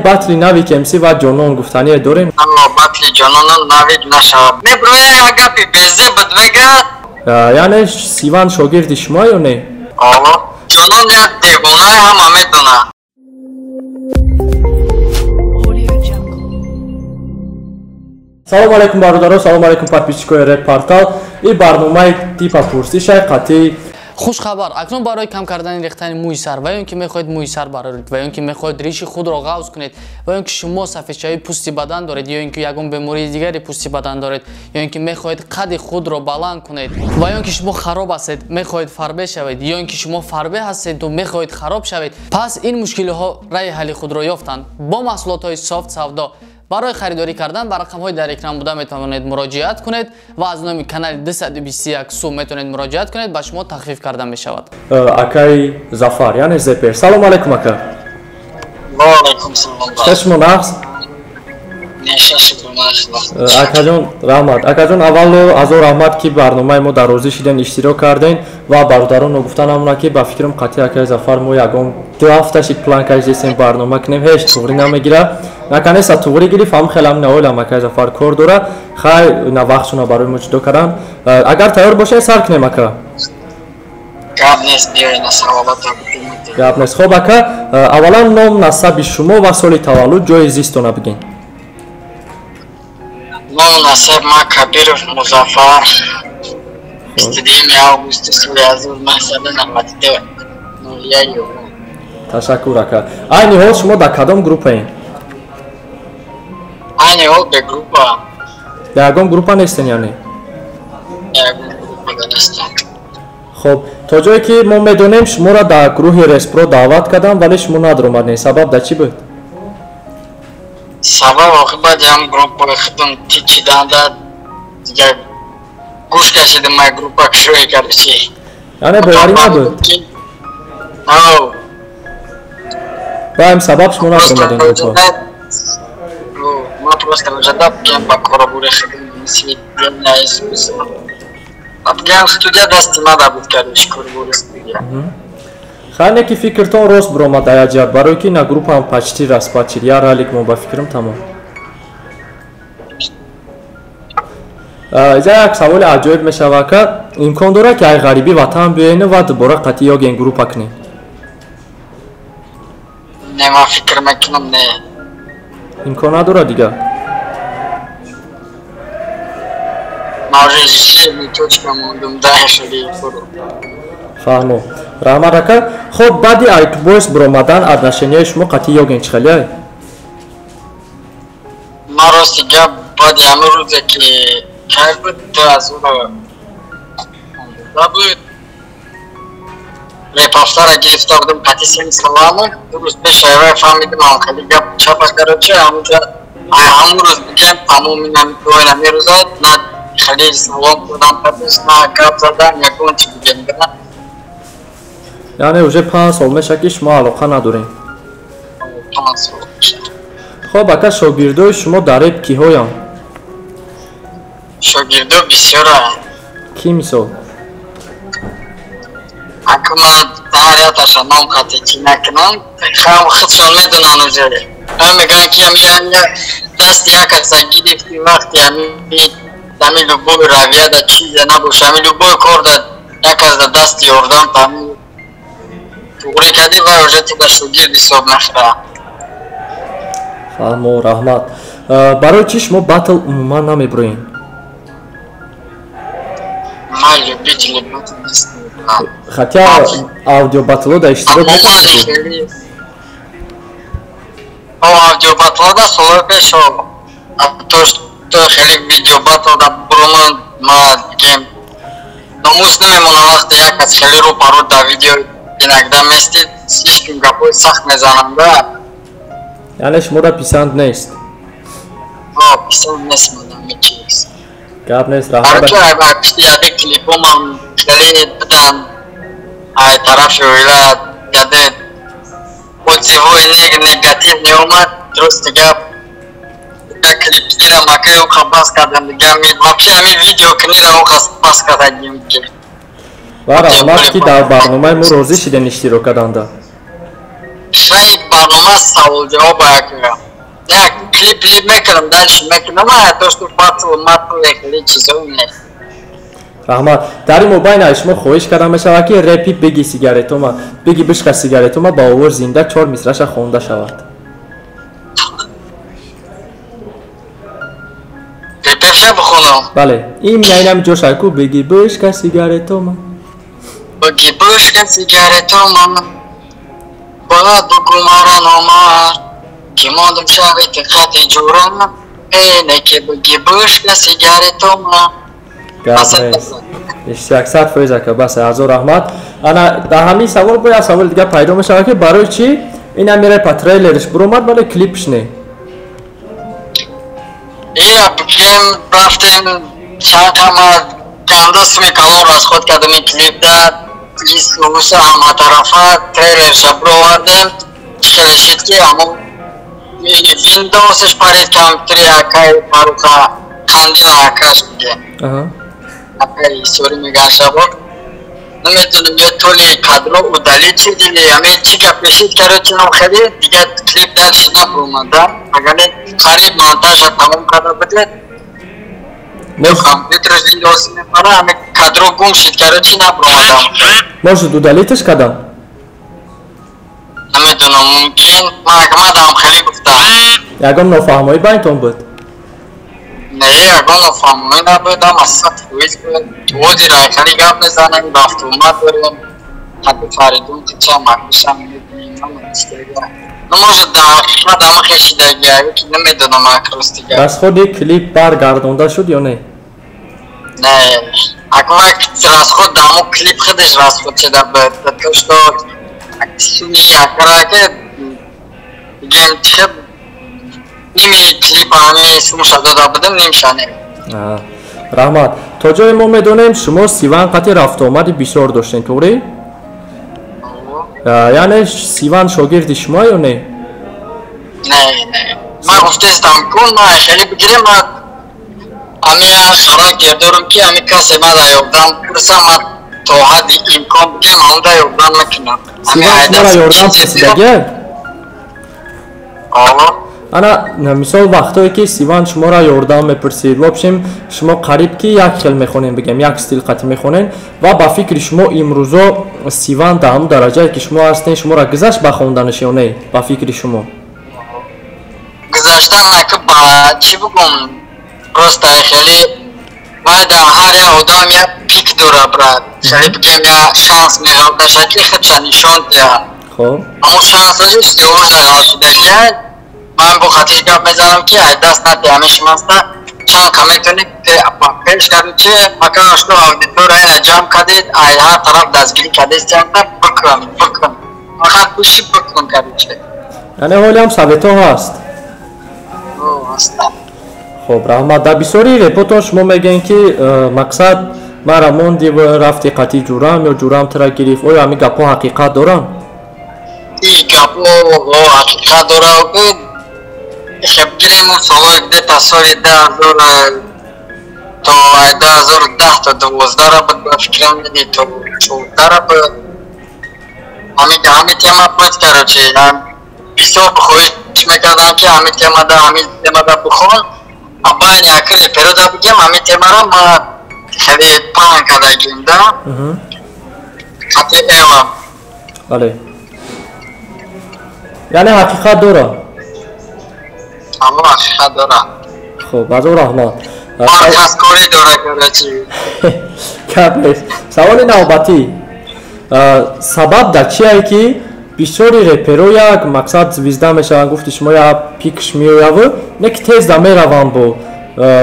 батли нави кемси ва ҷонон гуфтание дорем? батли ҷононам навид нашавад. Меброя агапи безе бидвега. Яъне Сиван шогирди шумо ё не? Ҷонон як девонаи ҳама медона. Салому алейкум бародаро, салому алейкум подписчикои Ред Портал. И барномаи типа пурсишай қатъи хушхабар акнун барои кам кардани рехтани мӯи сар ва ён ки мехоҳед мӯи сар бароред ва ён ки мехоҳед риши худро ғавз кунед ва ён ки шумо сафедчаи пӯсти бадан доред ё ён ки ягон бемории дигари пӯсти бадан доред ё ён ки мехоҳед қадди худро баланд кунед ва ён ки шумо хароб ҳастед мехоҳед фарбе шавед ё ён ки шумо фарбе ҳастеду мехоҳед хароб шавед пас ин мушкилиҳо раи ҳалли худро ёфтанд бо маҳсулотҳои софт савдо. برای خریداری کردن بر رقم‌های در اکران بوده میتونید مراجعت کنید و از نام کانال 221 سو میتونید مراجعت کنید با شما تخفیف کرده می شود. اکای ظفر یعنی زپر. سلام علیکم اکا. و علیکم سلام. خوش مناخ. اکا جان رحمت. اکا جان اولو از رحمت کی برنامه ما در روزی شدن اشتراک کردین و برادران گفتن همون که با فکرم قطعی اکای ظفر ما یگان 2 هفته شک پلان کردیم برنامه کنیم هیچ طوری نمیگیره. наконец туғри гирифт ҳам хелам наолам ака зафар кор дора хай на вақтшуна барои мо ҷудо кардам агар тайёр бошед сар кунем ака гап нест хоб ака аввалан ном насаби шумо ва соли таваллуд ҷои зистона бигин ном насаб ма кабиров музаффар студиями августи соли 1992 ташаккур ака айни ҳол шумо дар кадом группаен айни ҳол бе группа ягон группа нестен яъне ягон группа нестен хоб то ҷое ки мо медонем шуморо дар гурӯҳи респро даъват кардам вале шумо надромадем сабаб дар чӣ буд сабаб охир баъди ҳам группаи худам тичиданда дигар гӯш кашидам май группа шӯи карда чи яъне боварӣ набуд ба ин сабаб шумо надромадем группа ما просто ожидал кем по корабуре ходил мисли дня из абган студия дасти надо будет короче корабуре студия хане ки фикртон рост бромад аяҷаб барои ки на группам почти распачид я ралик мо ба фикрам тамом иза як саволи аҷоиб мешава ка имкон дорад ки ай ғариби ватан биёед ва дубора қатъи ёген группа кунем не ма фикр мекунам не имкон надорад дигар фаҳмо раҳмат ака хоб баъди айтбоис биромадан отношенияи шумо қатъи ёген чӣ хеле ма рости гап баъди ҳамин рӯзе ки кай буд 2012 буд репафтара гирифта будам қатъи сени саламон ду рӯз пеш айвай фаҳмидам ҳамхели гап чапа карочи ҳамунҷа ҳамун рӯз бигем тамоми намидои намерӯза на хеле салом кардам кардиш на гап задам ягон чӣ бигем яъне уже 5 сол меша ки шумо алоқа надорем 5 сол меша хоб ака шогирдои шумо дар реп киҳоянд шогирдо бисёранд ки мисол ака ман таҳрияташа ном қатъи чӣ накунам худшон медонанд уже мегӯянд ки дасти як каса гирифти вақти ҳами любой равия да чизе набоша ҳами любой кор да як кас да дасти ёрдан ҳами туғри кади ва уже ти да шогирд ҳисоб мешава фаҳмо раҳмат барои чӣ шумо батл умуман намебироед ман любители батл нестам хотя аудиобатло да иштирок мекунед аудиобатлода солҳои пеш то что хеле видеобатл да буроман ма дигем номус намемонам вақте як кас хеле рӯпарӯ да видео инакда местид слишком гапҳои сахт мезананда яъне шуморо писанд нест писанд нест мадами чиз гап нест пишти яде клипомам хеле будан ай тарафи оила яде отзывои негатив меомад дурусти гап клип гирам акаи уқа бас кардам дигам вообще ҳамин видео кунира уқа бас кардагим ва раҳмат ки дар барномаи мо розӣ шидем иштирок карданда شاید برنامه سوال جواب کنم یک کلیپ میکنم دانش میکنم توش تو مطلب خیلی چیزا نیست رحمت در این مبین شما خواهش کردم میشود که رپی بگی سیگارتوما بگی بشکه سیگارتوما با آور زنده 4 مصرعش خوانده شود بپشه بخونم بله این اینم جوش کو بگی بشکه سیگارتوما بگی بشکه سیگارتوما باید بگو مرا نامر که مادم شوید خط جورم اینه که بگی بشکه سیگارتوما اکثر فیضه که بس ازو رحمت انا در همین سوال باید سوال دیگه پیدا میشه که برای چی این میره پتریلرش برومد ولی کلیپش نه یا بگیم رفتیم چند همه کندست میکالور از خود کردم این کلیپ داد لیست لوسه همه طرفه تریلرش برو وردیم خیلیشید که همون ویندوسش پرید کمتری اکای پاروکا خندین اکاش بگه اکای سوری میگن شبا نمیتونم یه طولی کادرو و دلیل چی دیلی همه چی که پیشید کرده چنم خیلی دیگه کلیپ دلش نبرومدم اگر قریب مانتاژ تمام کرده بده کامپیوترش دیگه اصلی نمیکنه همه کادرو گم شید کرده چی نبرومدم ماشو دو دلیتش کدام؟ نمیدونم ممکن محکمه دام خیلی گفتم یکم نفهمایی باینتون بود؟ نه یکم نفهمایی نبودم از سطح خویز بود وزی رای خیلی گفت نزنم رفت اومد بریم حتی فریدون که چه مکشم میدونیم نماشه در دامه خشیدگی که نمیدونم اکروس دیگه از خود کلیپ برگردونده شد یا نه؟ نه اگه از خود دامه کلیپ خودش راست خود شده بود توش تو سونی اکرا که بگیم چه نیمی کلیپ همه شما شده بدم نمیشانه رحمت تا جای ما میدونیم شما سیوان قطعی رفت آمدی بسیار داشتین طوری؟ یعنی سیوان شاگرد شما یا نه؟ نه من گفتستم کن ما خیلی بگیرم ما همه خرا دارم که همه کسی ما دا یادم پرسا ما تا حد امکان بگیم هم دا یادم میکنم سیوان شما را یادم پرسیدگه؟ انا مثال وقتایی که سیوان شما را یاردم میپرسید و بشیم شما قریب که یک خیل میخونین بگم یک ستیل قطعی میخونین و با فکر شما امروزا سیوان در همون درجه که شما هستین شما را گذشت بخوندنش یا نه با فکر شما گذشتن نکه با چی بگم راست خیلی باید هر یه آدم یه پیک دوره برد خیلی بگم یه شانس میگم در شکلی خودشا نشان دیا خب اما شانس هاش استواز نگاه شده من با خاطر گپ میزنم که دست نده همیشه ماستا چند کمیتونی پیش کردید چه مکانش تو آدیتور این جمع کردید هر طرف دستگیری کردید چند تا بکن آخر کشی بکن کردید چه یعنی حالی هم ثابت ها هست هستم خب رحمت در بسیاری رپوتان شما میگن که مقصد من را موندی و رفتی قطعی جورم یا جورم ترا گریف آیا همی گپا حقیقت دارن؟ این گپا حقیقت داره بود خب گیریم اون سالای ده تا سالی 2000 تا 2010 تا 12 را بود با فکرم دیدی تا 14 را بود همین تیما بود کرد چه بسیار بخویش میکردن که همین تیما دا بخون ابا این اکر پیرو دا بگیم همین تیما را ما خیلی پاهن کرده گیم دا حتی ایوام بله یعنی حقیقت داره اما حقیقت داره خب از او رحمت خاصکاری داره کرده چی کبریس سوال نوبتی سبب در چیه که بسیاری رپرو یک مقصد زویزده میشون گفتی شما یا پیکش میویو نک تیز دا میروان بو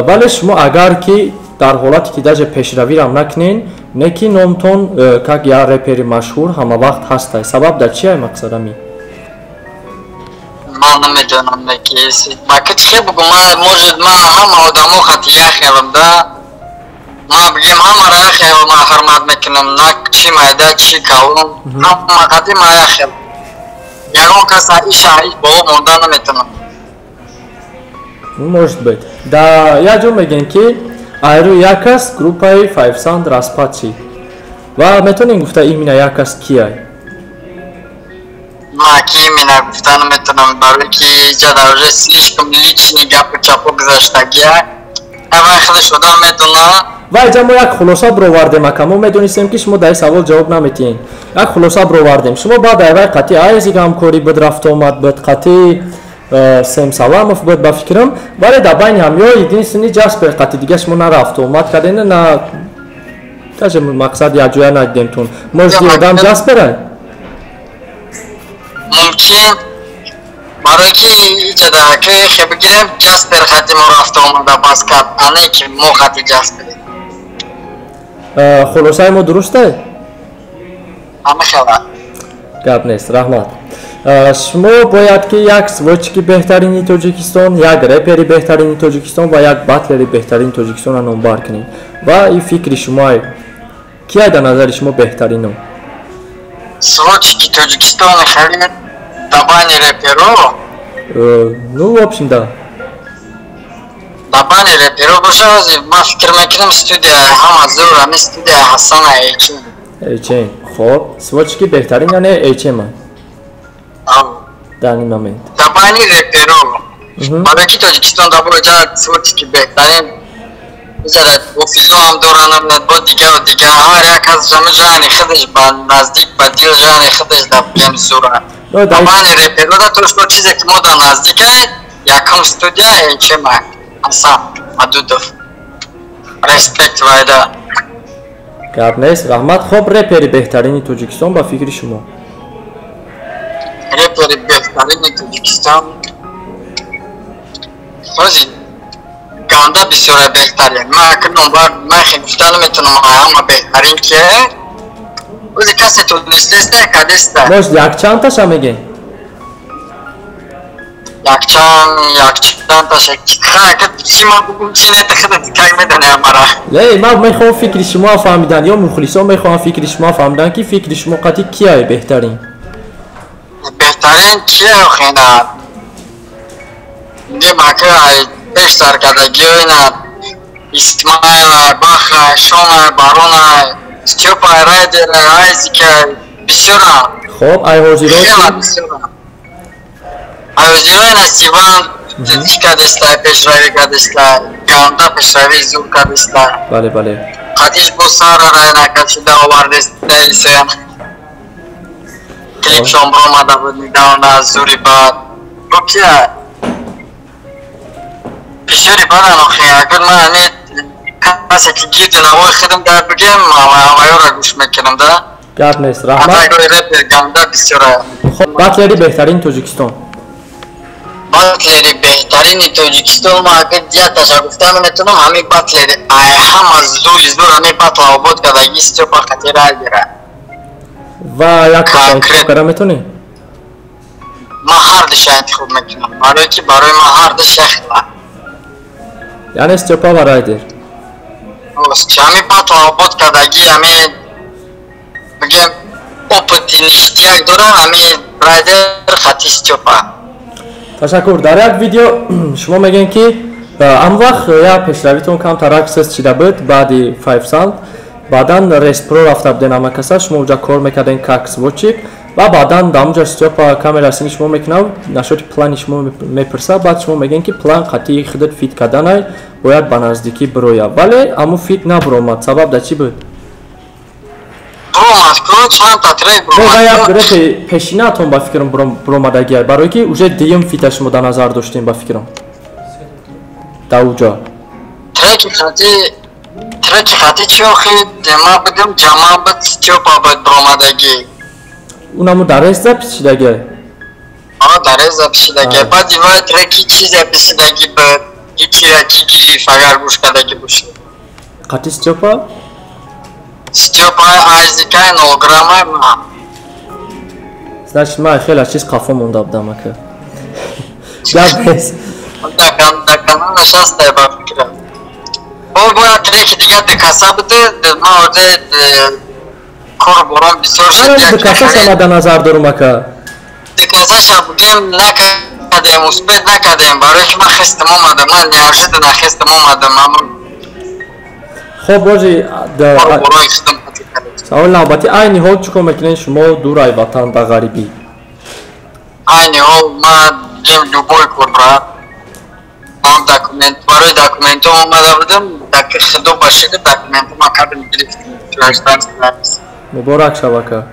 ولی شما اگر که در حالتی که داجه پیشروی رم نکنین نکی نامتون که یا رپری مشهور همه وقت هسته سبب در چیه مقصد همی؟ من نمیدونم نکیسی ما کچه بگو ما همه آدمو خطیه خیلم ده ما بگیم همه را خیلم ما حرمت میکنم نک چی مایده چی کولم همه خطی ما خیلم یکم کسا ایش با مونده نمیتونم может быть да я جو میگن که ایرو یکس گروپای 500 راسپاچی و میتونین گفته ایمینا یکس کیه маки именно гуфтан метунам барои ки ҷада уже слишком лични гапу чапу гузаштагия авай худаш одам медуна. ва иҷа мо як хулоса бировардем ака, мо медонистем ки шумо дар ин савол ҷавоб наметиҳед. Як хулоса бировардем, шумо баъд авай қатъи айзик ҳамкорӣ буд рафту омад буд, қатъи Сэм Саламов буд ба фикрам, вале дар байни ҳамё единствени Ҷаспер қатъи дига шумо на рафту омад кардем, на каже мақсад якҷоя надидемтун. Может одам Ҷаспера? Мумкин барои ки иҷада ки хе бигирем Ҷаспер хати мо рафту омада бас кард, а не ки мо хати Ҷаспер. Хулосаи мо дурусте? Ҳама хела. Гап нест, раҳмат. Шумо бояд ки як сводчики беҳтарини Тоҷикистон, як репери беҳтарини Тоҷикистон ва як батлери беҳтарини Тоҷикистонро номбар кунед. Ва ин фикри шумо кия дар назари шумо беҳтарино? Сводчики Тоҷикистони хели дабани реперо? Ну, в общем, да. Дабани реперо бошад, ман фикр мекунам студия ҳама зур, ҳами студия Ҳасана Эйчен. Эйчен. Хоб, сводчики беҳтарин яъне Эйченма? Дар ин момент. Дабани реперо. Барои ки Тоҷикистон дар боҷа сводчики беҳтарин бизара офизо ҳам доранд, бо дигар дигар ҳар як аз жани худаш ба наздик ба дил жани худаш дар гем зура. Дабани реперо да то што чизе ки мо дар наздика якум студия Эйчема Асан Мадудов. Респект вайда. Гап нест, раҳмат. Хоб, репери беҳтарини Тоҷикистон ба фикри шумо? Репери беҳтарини Тоҷикистон ҳозир ганда бисёра беҳтарин. Ман хе гуфта наметунам ҳама беҳтарин ки ӯзи касе тунистеста кадеста. Мош якчандташа мегем? Якчандташа чӣ ман бугум чӣ нета худат кай медонам мара. Лей, ман мехоҳам фикри шумо фаҳмидан ё мухлисо мехоҳам фикри шумо фаҳмидан ки фикри шумо қатъи кияе беҳтарин? Беҳтарин кие охина мигем ака пешсар кардагиёна Исмаила, Баха, Шона, Барона, Степа, Райдера, Айзика бисёра. Хоб, айҳозирон айҳозирои Настиван кадеста пешравӣ кадеста, ганда пешравӣ зур кадеста. Бале, бале. Қатиш бо сара райнакашида овардеста исен. Клипшон бромада буд недавна зури бад. Рукия бисёри бадан охи агар ман ҳаме касе ки гирди навои худам дар бигем ҳаваёра гӯш мекунам да. Гап нест, раҳмат. Агар репер ганда бисёра. Хоб, батлери беҳтарини Тоҷикистон? Батлери беҳтарини Тоҷикистон ман агар дияташа гуфта наметунам ҳамин батлери ҳама зури зур ҳамин батла обод кардаги Степа Хатира гира. Ва якта интихоб карда метонӣ? Ман ҳардуша интихоб мекунам, барои ки барои ман ҳардуша хела. Яъне Степа ва Райдер? ҳамин батла обод кардаги ҳамин бигем опити ништияк дорам ҳамин Райдер хати Степа. Ташаккур. Дар як видео шумо мегӯед ки ам вақт як пешравитон камтарак сез чида буд баъди 5 сал. Баъдан Рестпро рафта буден ҳамакаса, шумо уҷа кор мекарден как сводчик ва баъдан дар онҷа Степа камерасини шумо мекунад, нашоти плани шумо мепурсад, баъд шумо мегӯед ки план қатъи худат фит карданай бояд ба наздикӣ бирояд. Вале аммо фит набиромад. Сабаб дар чӣ буд? як репи пешинаатон ба фикрам биромадагия, барое ки уже дуюм фита шумо дар назар доштем ба фикрам. Дар уҷа. Треки хати чӣ охи ма будем ҷама буд Степа буд биромадаги. Унаму дар реза пишидаги? Дар реза пишидаги. Баъди вай треки чизе пишидаги буд. Ики гириф агар гӯш кардаги бошед. Қатъи Степа? Степа айзикаи 0 граммаи ма. Значит ман хеле чиз қафо монда будам ака. Гап нест. Дакана нашастай ба фикрам. Бояд треки дига дикаса буде, ман оҷа кор борам бисёр шуд. Дикасаша ма дар назар дорам ака. Дикасаша будем накардем, успеҳ накардем, барои ки ман хестам омадам, ман неожиданно хестам омадам. Хоб божи саволи навбатӣ айни ҳол чӣ кор мекунед шумо дур ай ватан дар ғарибӣ? айни ҳол ман гем любой курбрат он документ барои документом омада будам даки худо бошида документам академ гирифтем гражданство муборак шавака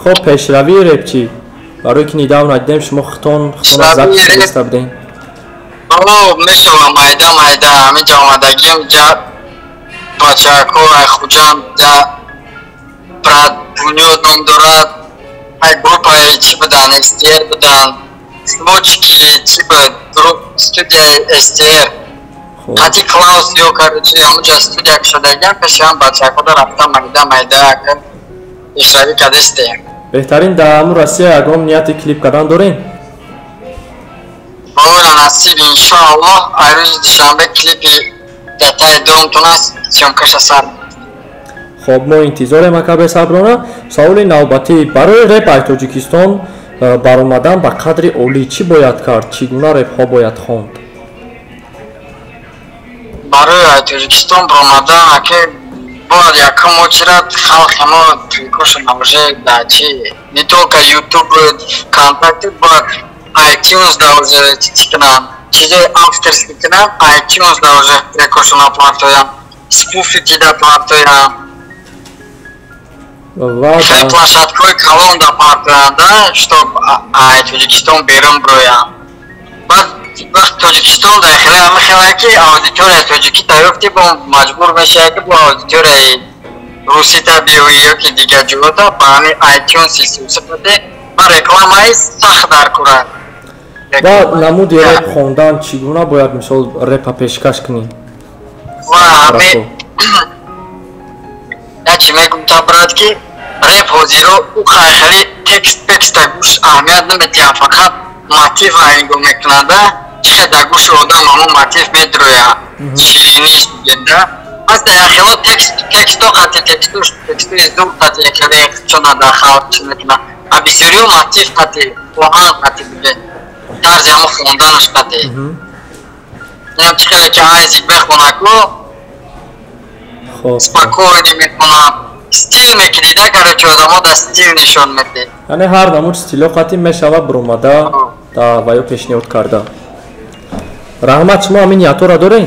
хоб пешравии репчи барои ки недавно дидем шумо хитон аз записи гирифта будем мешавам майда ҳаминҷа омадагим ҷа бачаҳако ай хуҷам ҷа брат бунёд ном дорад ай группаи чӣ будан стр будан случки чӣ буд групп студияи стр ҳати клаус ё короче ҳамунҷа студия шудагиам пеши ҳам бачаҳакода рафтам майда пешравӣ кардастем беҳтарин дар ҳамун россия ягон нияти клип кардан дорем бовара насиб иншоаллоҳ ай рӯзи душанбе клипи датаи думтон аст сёмкаша сар хоб мо интизорем ака бесаброна саволи навбатӣ барои репаи тоҷикистон баромадан ба қадри олӣ чӣ бояд кард чӣ гуна репҳо бояд хонд барои тоҷикистон баромадан аке бояд якум очирад халқи мо тӯйкоша навже дачи не толка ютуб контакти бояд iTunes да уже чӣ кунам чизе авторски кунам iTunes да уже трекоша наплатоям спуфити да платоям хеле площадкаҳои калон да платоям да чтоб тоҷикистон берун бироям баъд вақти тоҷикистон да хеле ҳама хеле ки аудиторияи тоҷикӣ таёфти бо маҷбур мешавад ки бо аудиторияи русита биёӣ ёки дигар ҷоҳода ба ҳамин iTunes сусипаде ба рекламаи сахт дар курад ва намуди реп хондан чӣ гуна бояд мисол репа пешкаш кунӣ ва ҳамин ячи мегуфтам брат ки реп ҳозиро хеле текста гӯш аҳамият намедиҳад фақат мотива ҳангом мекунада чихе дар гӯши одам ҳамон мотив медроя шириниш генда аста яхело тексто қати текстои зур қати хеле чонада халқ чӣ мекунад а бисёриҳо мотив қати оҳанг қати буде тарзи ҳама хонданаш қати инам чӣ хеле ки айзик бехонаку спокойно мекунам стил мекунida короче одамо да стил нишон медиҳед яъне ҳар намуд стило қатӣ мешавад биромада да ва ё пешниҳод карда раҳмат шумо ҳамин ниятҳоро дорем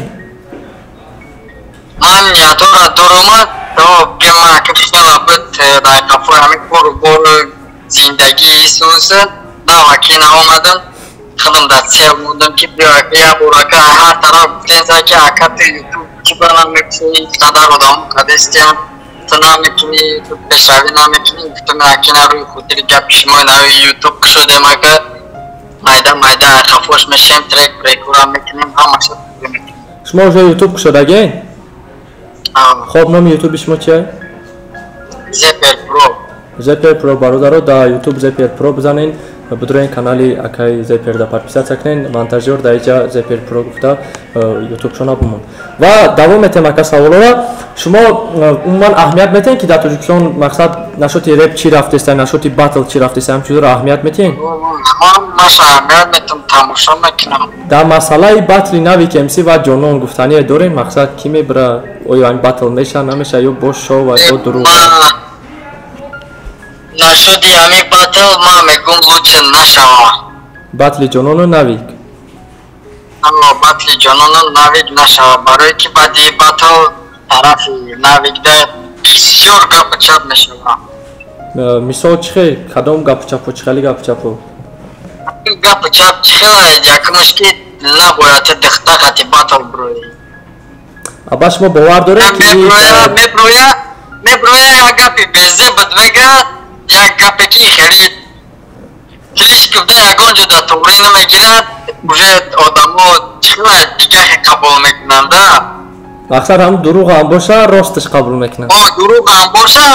ман ниятҳоро дорам то гема кишона буд дар қафои ҳамин кору бору зиндагии исуса наваки наомадам худам дар сел мондам ки яборака ҳар тараф гуфтенса ки акати ютуб чӣ барам мекунӣ қадар одамо кадестиям ту намекунӣ ту пешравӣ намекунӣ гуфтам акина рӯи хотири гапи шумо нави ютуб кушодем ака майда қафош мешем трек прекура мекунем ҳамаша мекунем шумо уже ютуб кушодагем хоб номи ютуби шумо чия зепер про бародаро да ютуб зепер про бизанен бидроен канали акаи зеперда подписатсия кунен монтажёр да иҷа зепер про гуфта ютубшона бумон ва давом метем ака саволора шумо умуман аҳамият метен ки дар тоҷикистон мақсад нашоти реп чӣ рафтеста нашоти батл чӣ рафтеста ҳам чизро аҳамият метен маша аҳамият метам тамошо мекунам дар масъалаи батли нави кемси ва ҷонон гуфтание дорем мақсад ки мебира оё ин батл меша намеша ё бо шоу ва ё дуруғ нашуди ҳамин батл ман мегум лучше нашава батли ҷонону навик батли ҷонону навик нашава барое ки баъди батл тарафи навикда бисёр гапу чап мешава мисол чӣ хел кадом гапу чапу чӣ хели гапу чапу гапу чап чӣ хела якумаш ки набояд дихта қати батл бироӣ аба шумо бовар доред меброя як гапи безе буд мегӯяд як гапе ки хеле рискда ягон ҷо да тавре намегирад уже одамо чила дигар қабул мекунанда мақсад ҳам дурӯғ ҳам боша росташ қабул мекунад дурӯғ ҳам боша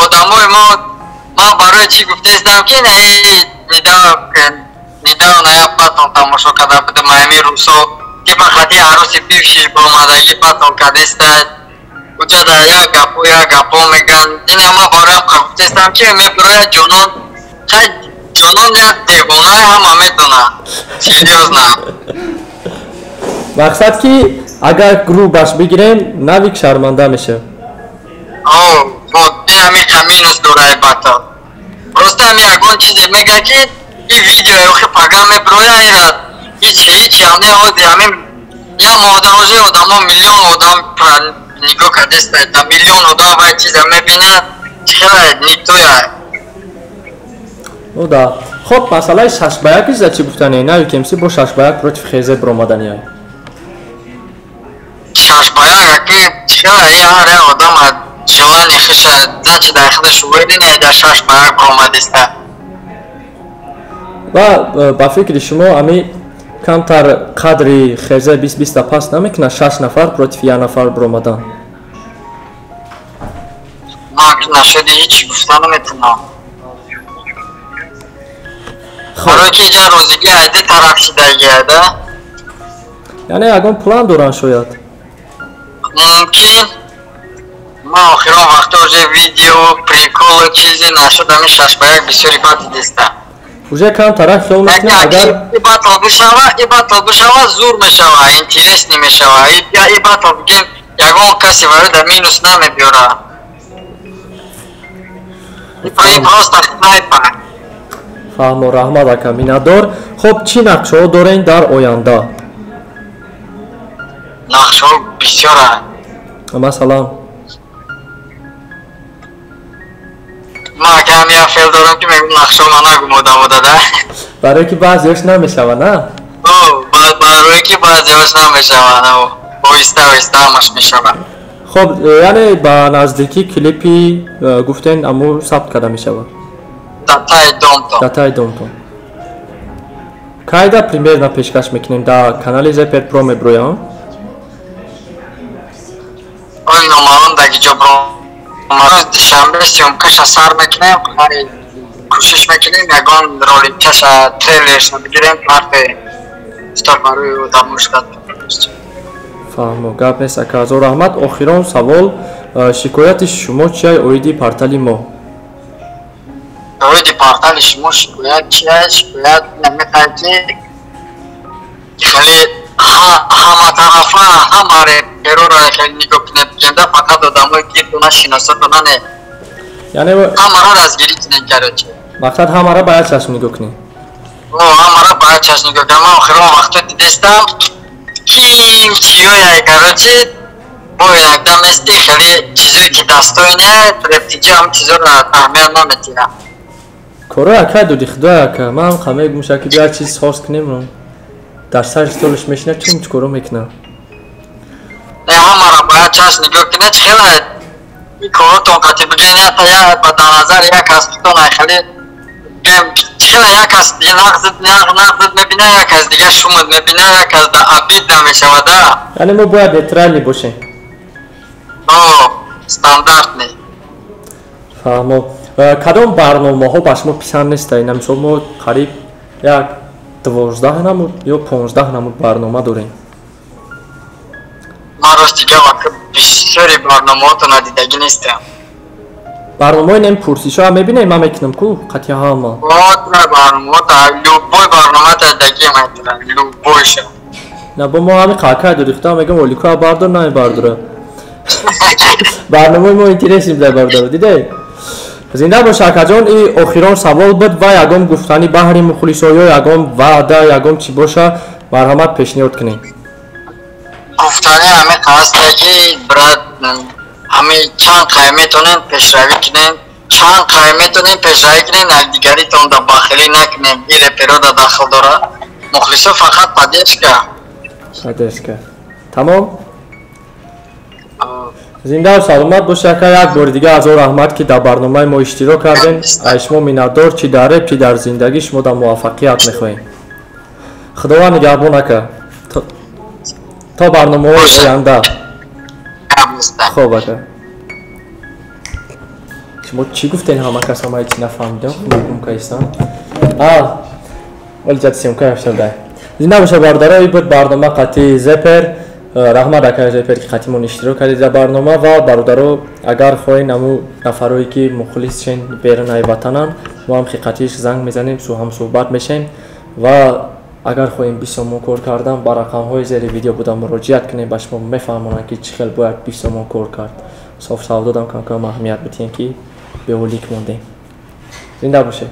одамои ман барои чӣ гуфтаистам ки недавно як батл тамошо карда будам ҳамин рӯзҳо ки ба хати ароси бивши бомадаги батл кардеста уҷа да як гапо мегӯянд ин ҳама бароям гуфтаистам ки мебирояд ҷонон як девонаи ҳама медонад серьёзна мақсад ки агар грубаш бигирем навик шарманда мешавад ин ҳамин каминус дораи батл просто ами ягон чизе мега ки и видео охи пага меброя ира ҳичи ҳамне оди ҳамин я модамози одамо миллион одам нигоҳ кардеста да миллион одам вай чиза мебина чхела нитоя да хоб масъалаи 6-1 за чӣ гуфтане на UKMC бо 6-1 против хезеб омаданияй 6-1 аки чхела яре одама ҷавани хиша зачи дар хида шуведине да 6-1 омадеста ва ба фикри шумо ами камтар қадри хезе 20 пас намекунад 6 нафар против 1 нафар бромадан ман нашуди ҳичи гуфта наметавонам барои ки ҷа розиги айди тараф шидагиада яъне ягон план доранд шояд мумкин ман охирон вақти уже видео приколу чизе нашуд ами 6-1 бисёри баъди деста уже камтарак хиёл мекунем агар и батл бишава зур мешава интересни мешава и батл бигем ягон каси варида минус намебиёра и просто снайпер фаҳмо раҳмат ака миннатдор хоб чӣ нақшаҳо дорем дар оянда нақшаҳо бисёра масалан ман ака ҳамин фел дорам ки мегӯм нақшаҳо ман нагумодам да барое ки баъзеош намешава на барое ки баъзеош намешава оҳиста оҳиста ҳамаш мешава хоб яъне ба наздикӣ клипи гуфтен аму сабт карда мешава датаи домтон кайда примерно пешкаш мекунем дар канали Zeper Pro меброям ой номарон даги ҷо бромарӯз душанбе сёмкаша сар мекунем кӯшиш мекунем ягон роликаша трейлерша бигирем ҳарфе стор барои одамошдад фаҳмо гап нест ака ҳазор раҳмат охирон савол шикояти шумо чиай оиди портали мо оиди портали шумо шикоят чиай шикоят наметавад ки хеле ҳаматарафа ҳама реперора хеле нигоҳ кунед бигенда фақат одамои гирдона шиносатонане яъне ҳамаро разгирӣ кунед карочи мақсад ҳамара ба як чашм нигоҳ кунем ҳамара ба як чашм нигоҳ кунем ман охирон вақто дидестам ким чиёяй карочи бо инакда мести хеле чизое ки дастойне рептиҷа ҳам чизоро аҳамият наметиҳам корои акай доди худоя ака ман ҳам мегумша ки як чиз хос кунем дар сари столиш мешина чун чӣ коро мекуна ҳамара ба як чашм нигоҳ кунед хеле ин коротон қати бигӯен ба дар назар як аз худонай хеле хеле як аз нағзид мебина як аз дига шумуд мебина як аз да абид намешавада яъне мо бояд нейтралӣ бошем стандартне фаҳмо кадом барномаҳо ба шумо писанд нестаи намисол мо қариб як 12 намуд ё 15 намуд барнома дорем ман ростига вақт бисёри барномаҳото надидаги нестам барномаҳои нем пурсишоа мебинем ман мекунам ку қатъи ҳама барномаҳото любой барнома дидаги метавонам любойша на бо мо ҳами қаъкай дорихтам мегам оликоа бардор намебардора барномаи мо интереси мебардор дидаи зинда бош акаҷон и охирон савол буд ва ягон гуфтани баҳри мухлисо ё ягон ваъда ягон чӣ боша марҳамат пешниҳод кунем гуфтани ҳами қасде ки брат ҳами чанд қай метонем пешравӣ кунем чанд қай метонем пешравӣ кунем якдигаритонда бахилӣ накунем и реперода дахл дора мухлисо фақат поддержка тамом зинда саломат бош ака як бори дига ҳазор раҳмат ки дар барномаи мо иштирок кардем аз шумо миннатдор чӣ дар реп чӣ дар зиндагӣ шумо дар муваффақият мехоҳем худованд нигаҳбон ака то барномаҳои оянда хоб ака шумо чӣ гуфтен ҳама кас ҳама ҳеҷ нафаҳмидам хумкаистан оли ҷати сёмка яфшардай зинда боша бародаро буд барнома қатъи Zeper раҳмат акаи Zeper ки қатъимон иштирок кардед дар барнома ва бародаро агар хоҳен аму нафарое ки мухлисшен берунаи ватанан мо ҳам хиқатиш занг мезанем ҳамсӯҳбат мешем ва агар хоҳем бисомон кор кардан ба рақамҳои зери видео будам муроҷиат кунем ба шумо мефаҳмонанд ки чӣ хел бояд бисомон кор кард соф савдодам камкам аҳамият битиҳем ки беҳолик мондем Зинда бошед.